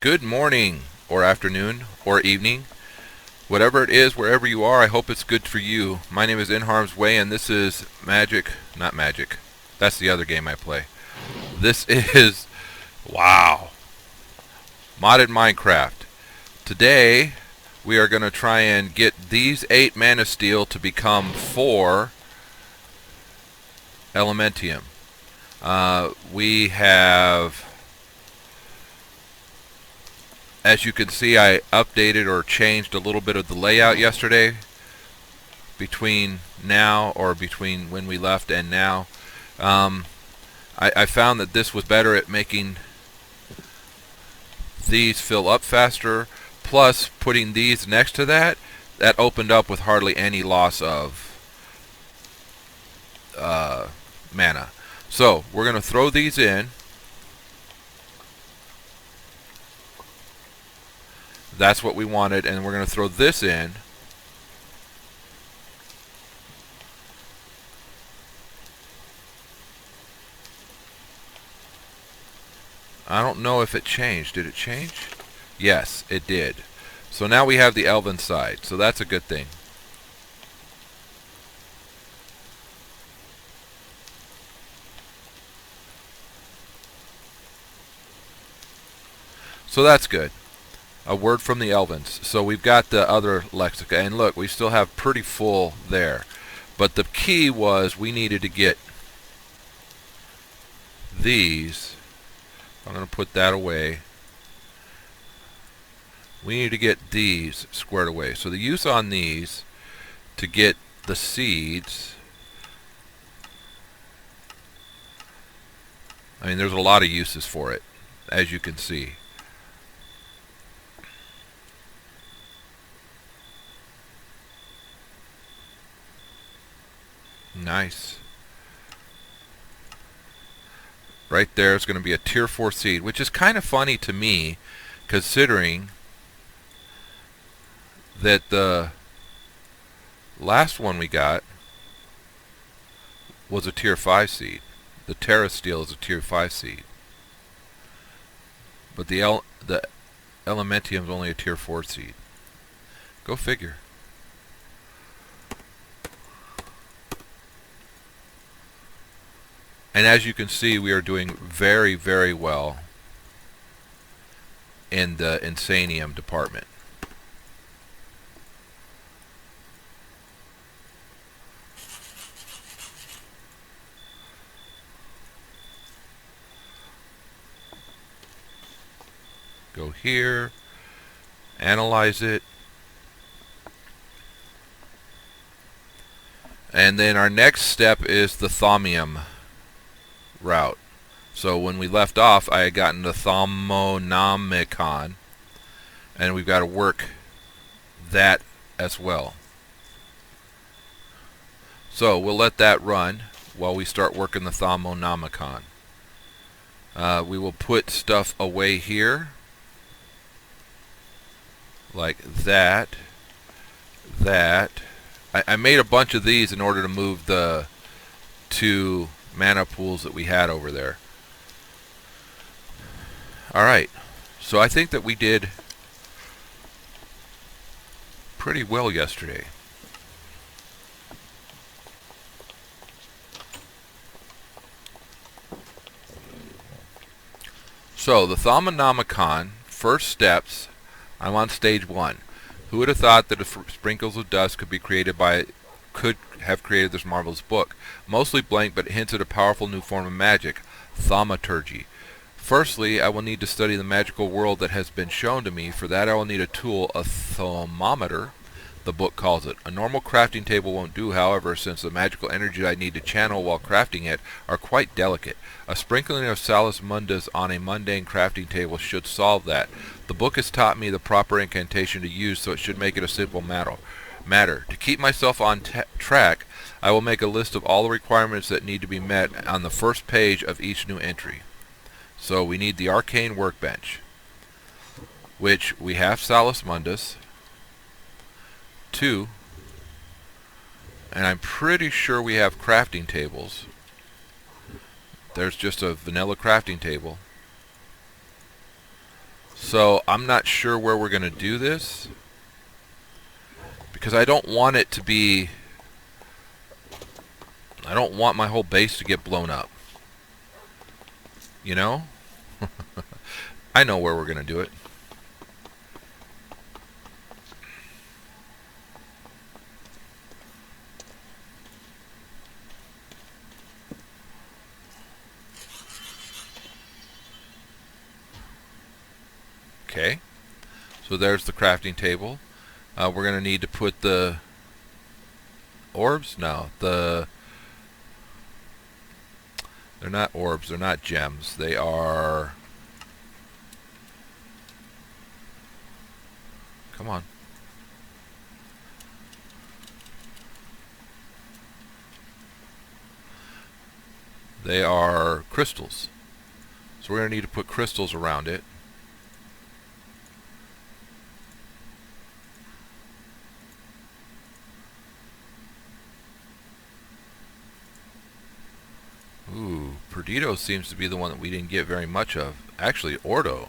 Good morning, or afternoon, or evening. Whatever it is, wherever you are, I hope it's good for you. My name is NHarmzWay, and this is Magic. Not Magic. That's the other game I play. This is, wow, modded Minecraft. Today, we are going to try and get these 8 mana steel to become 4 elementium. We have, as you can see, I updated or changed a little bit of the layout yesterday between when we left and now. I found that this was better at making these fill up faster, plus putting these next to that opened up with hardly any loss of mana. So we're going to throw these in. That's what we wanted, and we're going to throw this in. I don't know if it changed. Did it change? Yes, it did. So now we have the elven side, so that's a good thing. So that's good. A word from the Elvens. So we've got the other lexica, and look, we still have pretty full there. But the key was we needed to get these. I'm going to put that away. We need to get these squared away. So the use on these to get the seeds, I mean, there's a lot of uses for it, as you can see. Nice. Right there is going to be a tier 4 seed, which is kind of funny to me, considering that the last one we got was a tier 5 seed. The Terra Steel is a tier 5 seed. But the Elementium is only a tier 4 seed. Go figure. And as you can see, we are doing very, very well in the Insanium department. Go here, analyze it, and then our next step is the Thaumium route. So when we left off, I had gotten the Thaumonomicon, and we've got to work that as well. So we'll let that run while we start working the Thaumonomicon. We will put stuff away here, like that. I made a bunch of these in order to move the 2 mana pools that we had over there. Alright, so I think that we did pretty well yesterday. So the Thaumonomicon, first steps, I'm on stage 1. Who would have thought that sprinkles of dust could have created this marvelous book? Mostly blank, but it hints at a powerful new form of magic, thaumaturgy. Firstly, I will need to study the magical world that has been shown to me. For that I will need a tool, a thermometer, the book calls it. A normal crafting table won't do, however, since the magical energies I need to channel while crafting it are quite delicate. A sprinkling of Salus Mundus on a mundane crafting table should solve that. The book has taught me the proper incantation to use, so it should make it a simple matter. To keep myself on track, I will make a list of all the requirements that need to be met on the first page of each new entry. So we need the Arcane Workbench, which we have Salus Mundus, 2, and I'm pretty sure we have crafting tables. There's just a vanilla crafting table. So I'm not sure where we're going to do this, because I don't want it to be... I don't want my whole base to get blown up. You know? I know where we're going to do it. Okay. So there's the crafting table. We're going to need to put the orbs? No. They're not orbs. They're not gems. They are... Come on. They are crystals. So we're going to need to put crystals around it. Ooh, Perdido seems to be the one that we didn't get very much of. Actually, Ordo.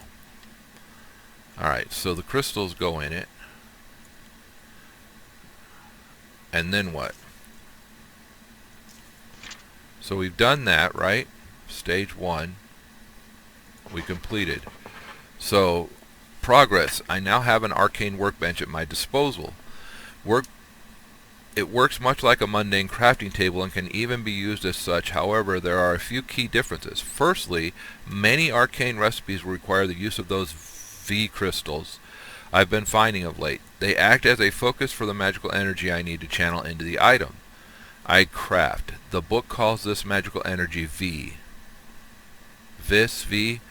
Alright, so the crystals go in it. And then what? So we've done that, right? Stage 1. We completed. So, progress. I now have an arcane workbench at my disposal. It works much like a mundane crafting table and can even be used as such. However, there are a few key differences. Firstly, many arcane recipes require the use of those V crystals I've been finding of late. They act as a focus for the magical energy I need to channel into the item I craft. The book calls this magical energy V. V.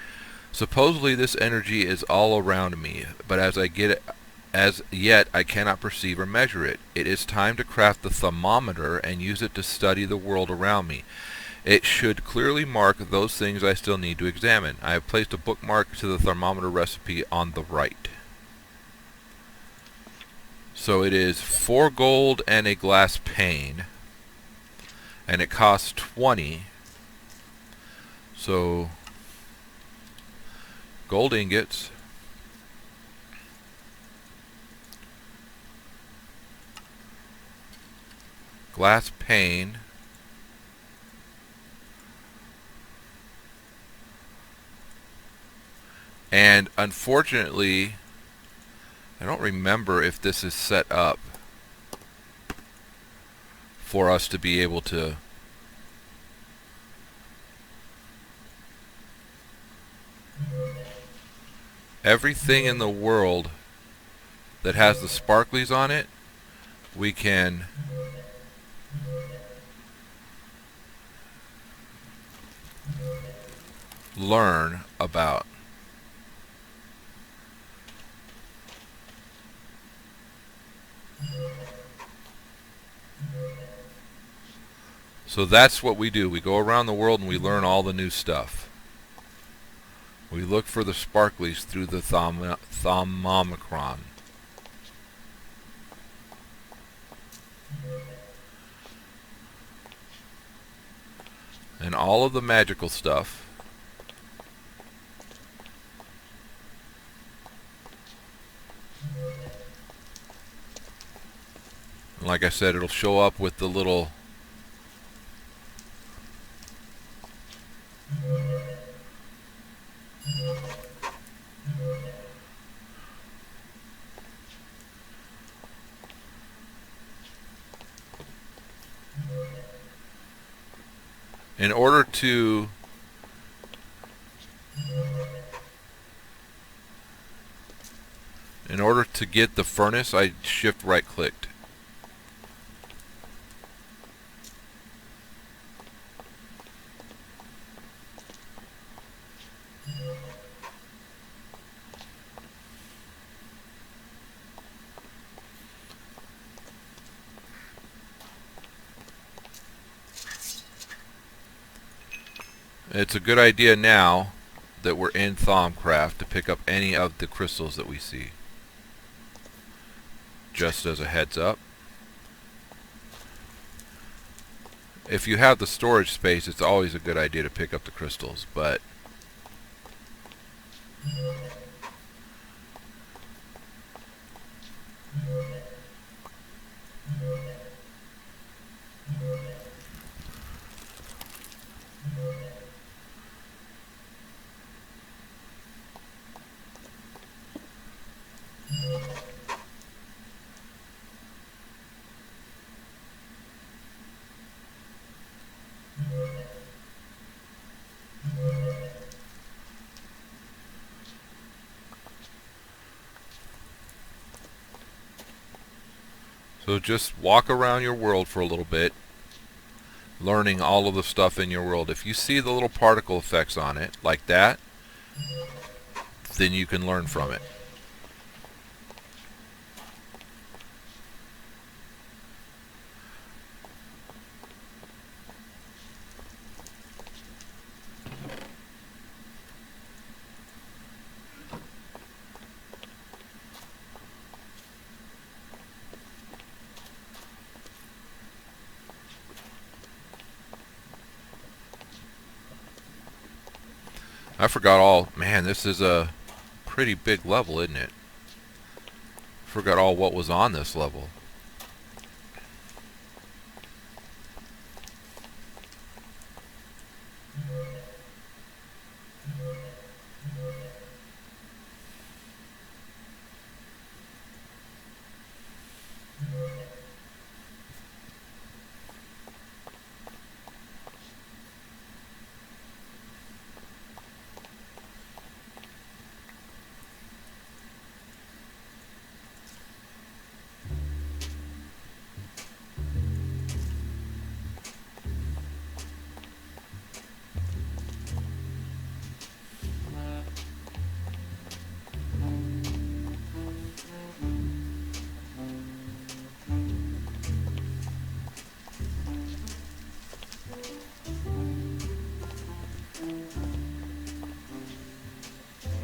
Supposedly this energy is all around me, but as yet I cannot perceive or measure it. It is time to craft the thermometer and use it to study the world around me. It should clearly mark those things I still need to examine. I have placed a bookmark to the thermometer recipe on the right. So it is 4 gold and a glass pane, and it costs 20. So gold ingots, glass pane, and unfortunately I don't remember if this is set up for us to be able to everything in the world that has the sparklies on it we can learn about. So that's what we do. We go around the world and we learn all the new stuff. We look for the sparklies through the thermomicron. And all of the magical stuff. And like I said, it'll show up with the little in order to get the furnace, I shift right clicked. It's a good idea now that we're in Thaumcraft to pick up any of the crystals that we see. Just as a heads up. If you have the storage space, it's always a good idea to pick up the crystals, but So just walk around your world for a little bit, learning all of the stuff in your world. If you see the little particle effects on it, like that, then you can learn from it. I forgot all, man, this is a pretty big level, isn't it? Forgot all what was on this level.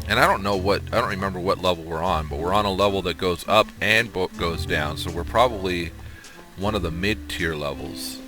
And I don't remember what level we're on, but we're on a level that goes up and goes down, so we're probably one of the mid-tier levels.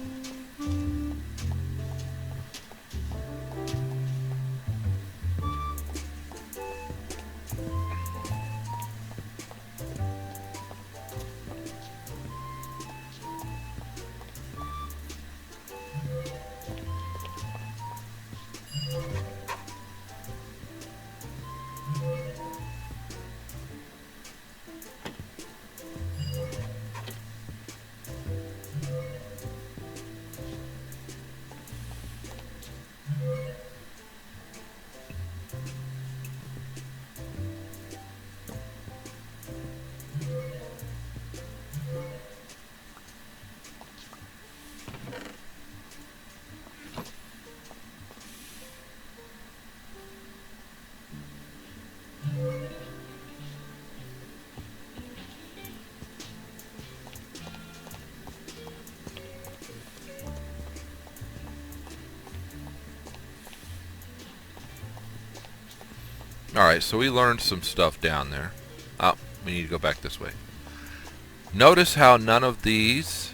Alright, so we learned some stuff down there. Oh, we need to go back this way. Notice how none of these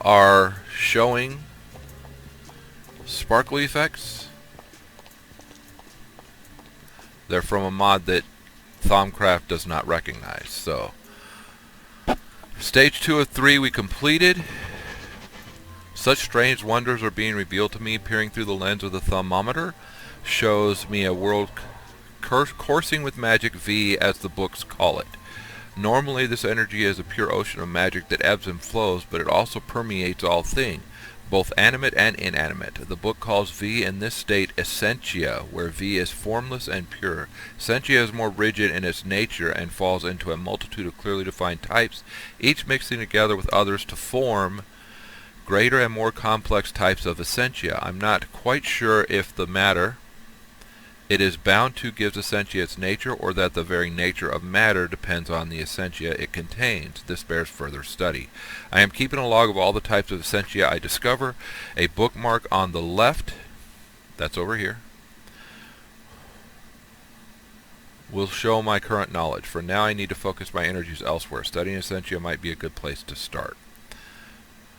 are showing sparkly effects. They're from a mod that Thaumcraft does not recognize. So, stage 2 of 3 we completed. Such strange wonders are being revealed to me. Peering through the lens of the thermometer shows me a world coursing with magic V, as the books call it. Normally this energy is a pure ocean of magic that ebbs and flows, but it also permeates all things, both animate and inanimate. The book calls V in this state essentia, where V is formless and pure. Essentia is more rigid in its nature and falls into a multitude of clearly defined types, each mixing together with others to form greater and more complex types of essentia. I'm not quite sure if the matter it is bound to gives essentia its nature, or that the very nature of matter depends on the essentia it contains. This bears further study. I am keeping a log of all the types of essentia I discover. A bookmark on the left, that's over here, will show my current knowledge. For now I need to focus my energies elsewhere. Studying essentia might be a good place to start.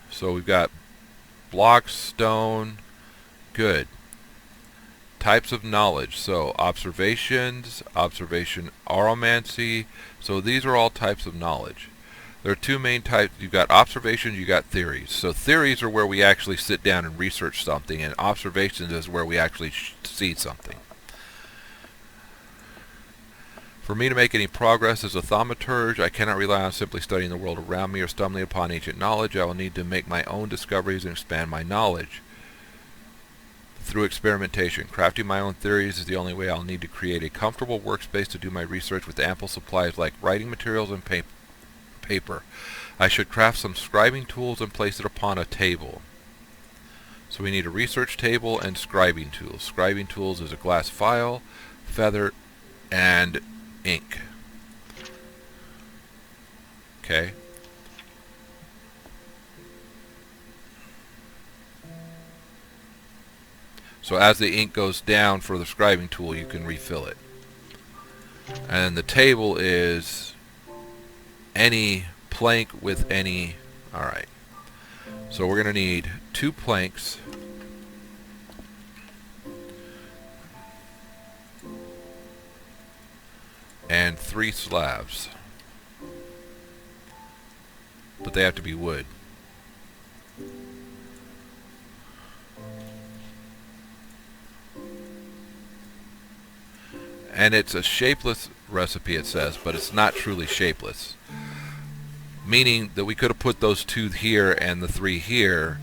So we've got block, stone, good. Types of knowledge, so observations, observation aromancy, so these are all types of knowledge. There are two main types. You've got observations, you've got theories. So theories are where we actually sit down and research something, and observations is where we actually see something. For me to make any progress as a thaumaturge, I cannot rely on simply studying the world around me or stumbling upon ancient knowledge. I will need to make my own discoveries and expand my knowledge through experimentation. Crafting my own theories is the only way. I'll need to create a comfortable workspace to do my research with ample supplies like writing materials and paper. I should craft some scribing tools and place it upon a table. So we need a research table and scribing tools. Scribing tools is a glass file, feather, and ink. Okay. So as the ink goes down for the scribing tool, you can refill it. And the table is any plank with any... Alright. So we're going to need 2 planks. And 3 slabs. But they have to be wood. And it's a shapeless recipe, it says, but it's not truly shapeless. Meaning that we could have put those 2 here and the 3 here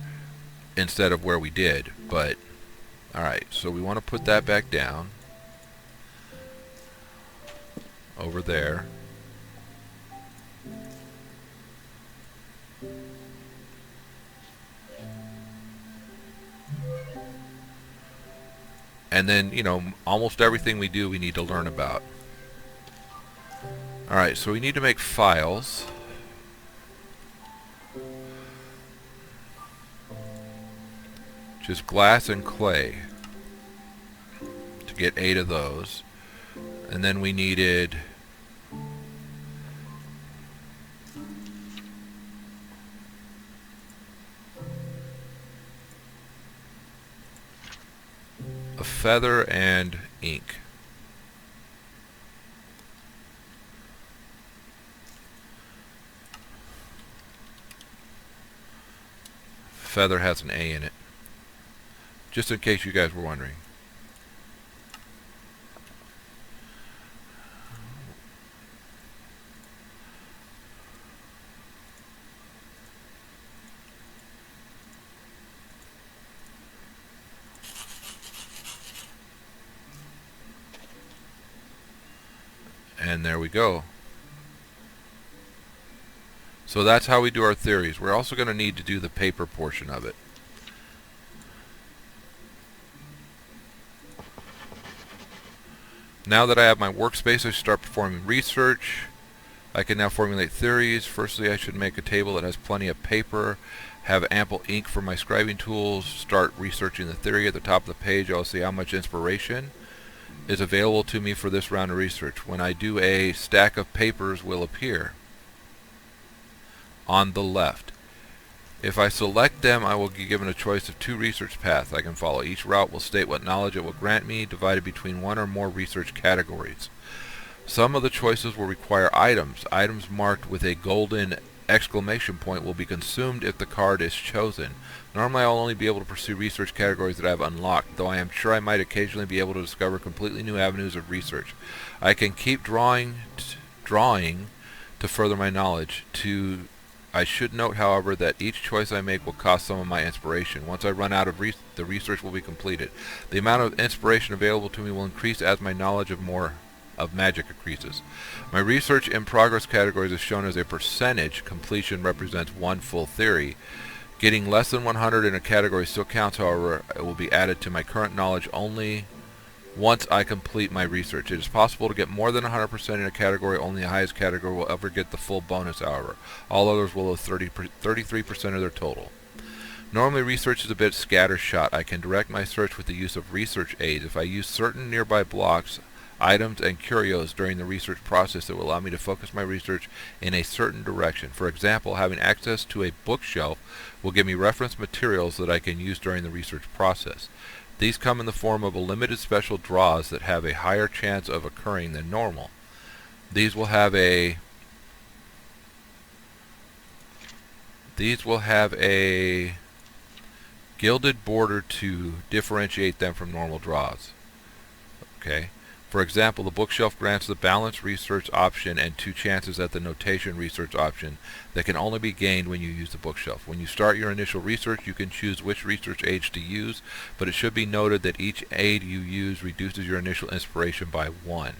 instead of where we did. But, alright, so we want to put that back down. Over there. And then, you know, almost everything we do we need to learn about. Alright, so we need to make files. Just glass and clay. To get 8 of those. And then we needed... a feather and ink. Feather has an A in it. Just in case you guys were wondering. And there we go. So that's how we do our theories. We're also going to need to do the paper portion of it. Now that I have my workspace, I start performing research. I can now formulate theories. Firstly, I should make a table that has plenty of paper, have ample ink for my scribing tools, start researching the theory. At the top of the page, I'll see how much inspiration is available to me for this round of research. When I do, a stack of papers will appear on the left. If I select them, I will be given a choice of 2 research paths I can follow. Each route will state what knowledge it will grant me, divided between 1 or more research categories. Some of the choices will require items. Items marked with a golden exclamation point will be consumed if the card is chosen. Normally I'll only be able to pursue research categories that I have unlocked, though I am sure I might occasionally be able to discover completely new avenues of research. I can keep drawing to further my knowledge. I should note, however, that each choice I make will cost some of my inspiration. Once I run out of the research will be completed. The amount of inspiration available to me will increase as my knowledge of magic increases. My research in progress categories is shown as a percentage. Completion represents 1 full theory. Getting less than 100 in a category still counts, however. It will be added to my current knowledge only once I complete my research. It is possible to get more than 100% in a category. Only the highest category will ever get the full bonus, however. All others will lose 33% of their total. Normally research is a bit scattershot. I can direct my search with the use of research aids. If I use certain nearby blocks, items, and curios during the research process, it will allow me to focus my research in a certain direction. For example, having access to a bookshelf will give me reference materials that I can use during the research process. These come in the form of limited special draws that have a higher chance of occurring than normal. These will have a gilded border to differentiate them from normal draws. Okay. For example, the bookshelf grants the balance research option and 2 chances at the notation research option that can only be gained when you use the bookshelf. When you start your initial research, you can choose which research aids to use, but it should be noted that each aid you use reduces your initial inspiration by 1.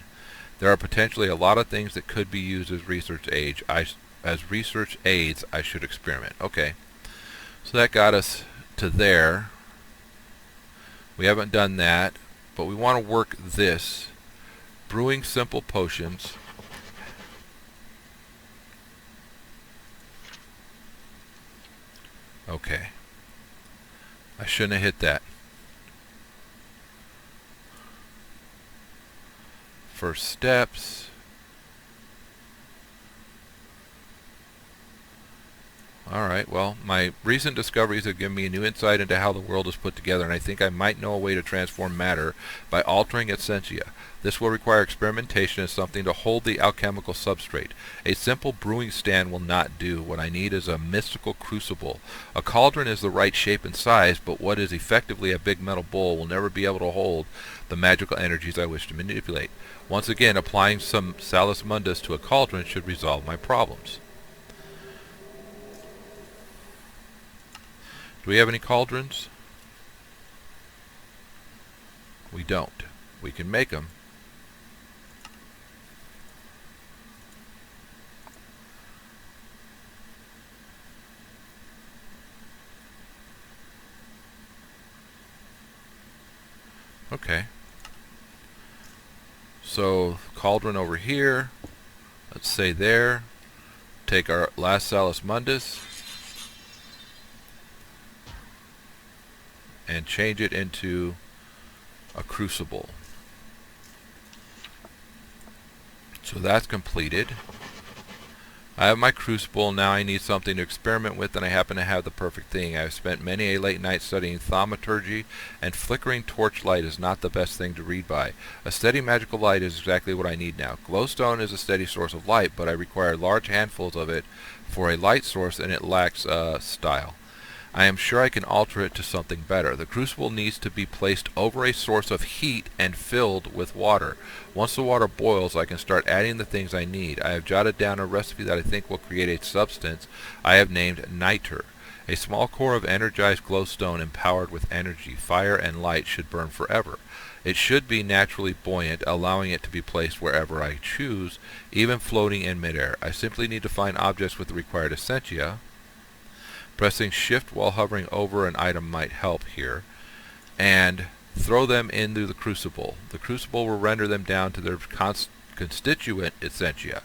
There are potentially a lot of things that could be used as research aids. I should experiment. Okay, so that got us to there. We haven't done that, but we want to work this. Brewing simple potions. Okay. I shouldn't have hit that. First steps. Alright, well, my recent discoveries have given me a new insight into how the world is put together, and I think I might know a way to transform matter by altering its essentia. This will require experimentation as something to hold the alchemical substrate. A simple brewing stand will not do. What I need is a mystical crucible. A cauldron is the right shape and size, but what is effectively a big metal bowl will never be able to hold the magical energies I wish to manipulate. Once again, applying some salus mundus to a cauldron should resolve my problems. Do we have any cauldrons? We don't. We can make them. Okay. So, cauldron over here. Let's say there. Take our last salus mundus and change it into a crucible. So that's completed. I have my crucible. Now I need something to experiment with, and I happen to have the perfect thing. I've spent many a late night studying thaumaturgy, and flickering torch light is not the best thing to read by. A steady magical light is exactly what I need now. Glowstone is a steady source of light, but I require large handfuls of it for a light source, and it lacks style. I am sure I can alter it to something better. The crucible needs to be placed over a source of heat and filled with water. Once the water boils, I can start adding the things I need. I have jotted down a recipe that I think will create a substance I have named niter. A small core of energized glowstone empowered with energy, fire, and light should burn forever. It should be naturally buoyant, allowing it to be placed wherever I choose, even floating in midair. I simply need to find objects with the required essentia. Pressing shift while hovering over an item might help here. And throw them into the crucible. The crucible will render them down to their constituent essentia.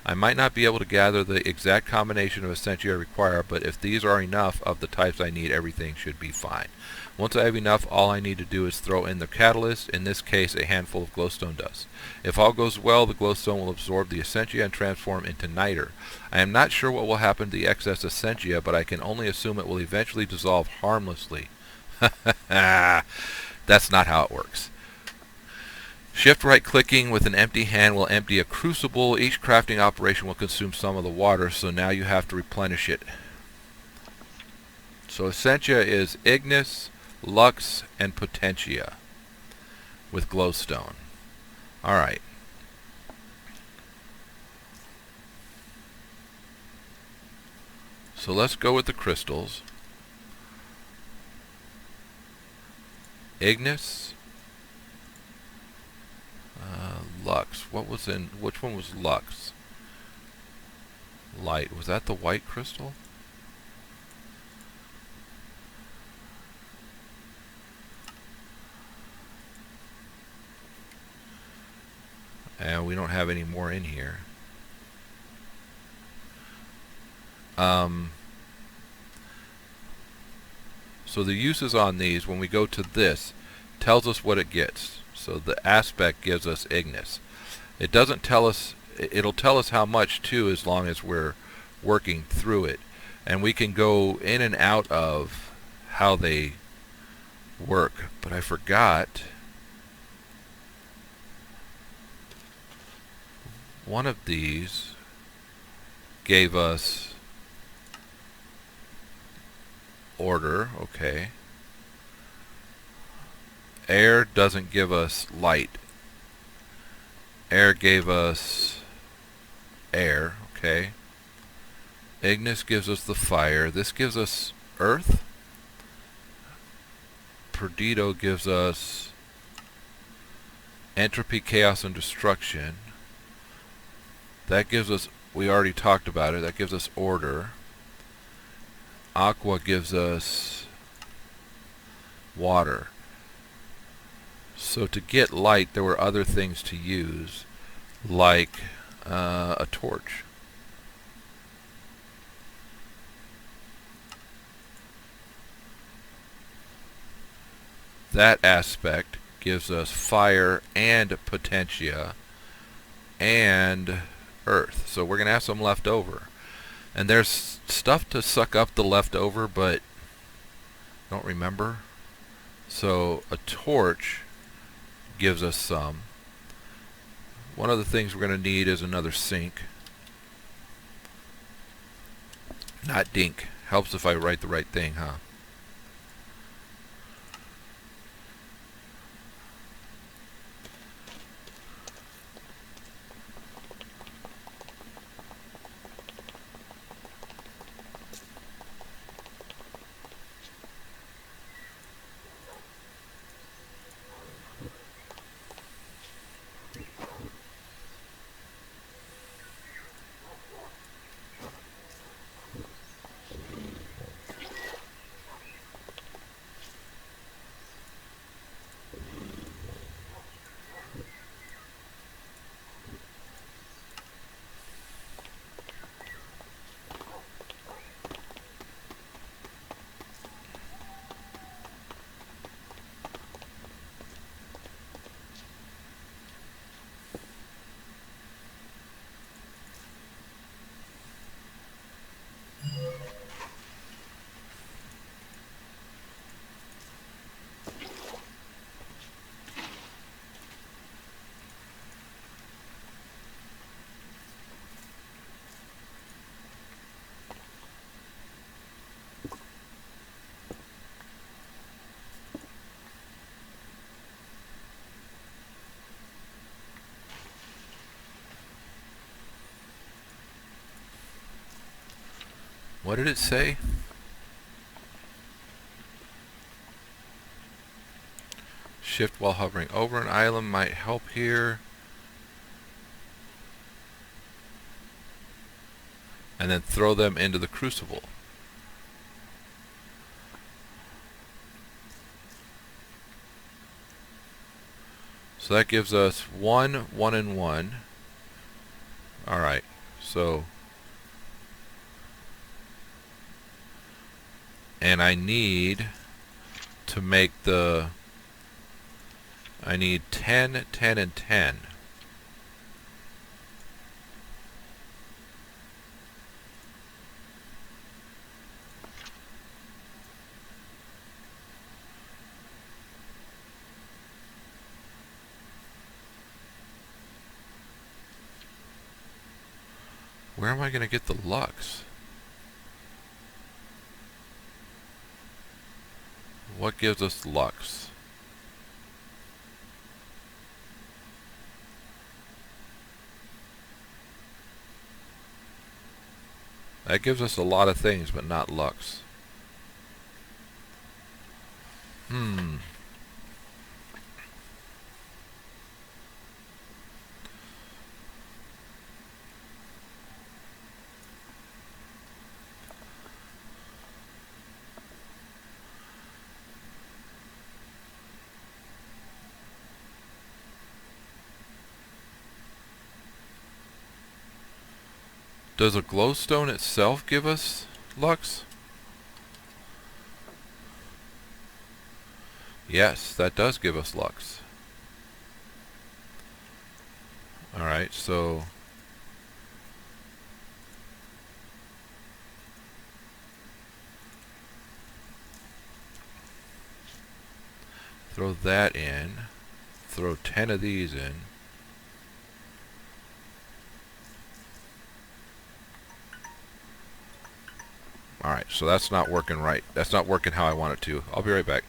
I might not be able to gather the exact combination of essentia I require, but if these are enough of the types I need, everything should be fine. Once I have enough, all I need to do is throw in the catalyst, in this case a handful of glowstone dust. If all goes well, the glowstone will absorb the essentia and transform into niter. I am not sure what will happen to the excess essentia, but I can only assume it will eventually dissolve harmlessly. That's not how it works. Shift right clicking with an empty hand will empty a crucible. Each crafting operation will consume some of the water, so now you have to replenish it. So essentia is ignis, lux, and potentia with glowstone. Alright. So let's go with the crystals. Ignis. Lux. Which one was Lux? Light. Was that the white crystal? And we don't have any more in here. So the uses on these, when we go to this, tells us what it gets. So the aspect gives us ignis. It doesn't tell us, it'll tell us how much too, as long as we're working through it. And we can go in and out of how they work. But I forgot, one of these gave us order. Okay. Air doesn't give us light. Air gave us air, okay. Ignis gives us the fire. This gives us earth. Perdido gives us entropy, chaos, and destruction. That gives us, we already talked about it, that gives us order. Aqua gives us water. So to get light, there were other things to use, like a torch. That aspect gives us fire and potentia and earth. So we're going to have some left over. And there's stuff to suck up the leftover, but I don't remember. So a torch gives us some. One of the things we're going to need is another sink. Not dink. Helps if I write the right thing, huh? What did it say? Shift while hovering over an island might help here. And then throw them into the crucible. So that gives us 1, 1, and 1. Alright, so... And I need to make the... I need 10, 10, and 10. Where am I going to get the lux? What gives us lux? That gives us a lot of things, but not lux. Does a glowstone itself give us lux? Yes, that does give us lux. Alright, so... throw that in. Throw 10 of these in. Alright, so that's not working right. That's not working how I want it to. I'll be right back.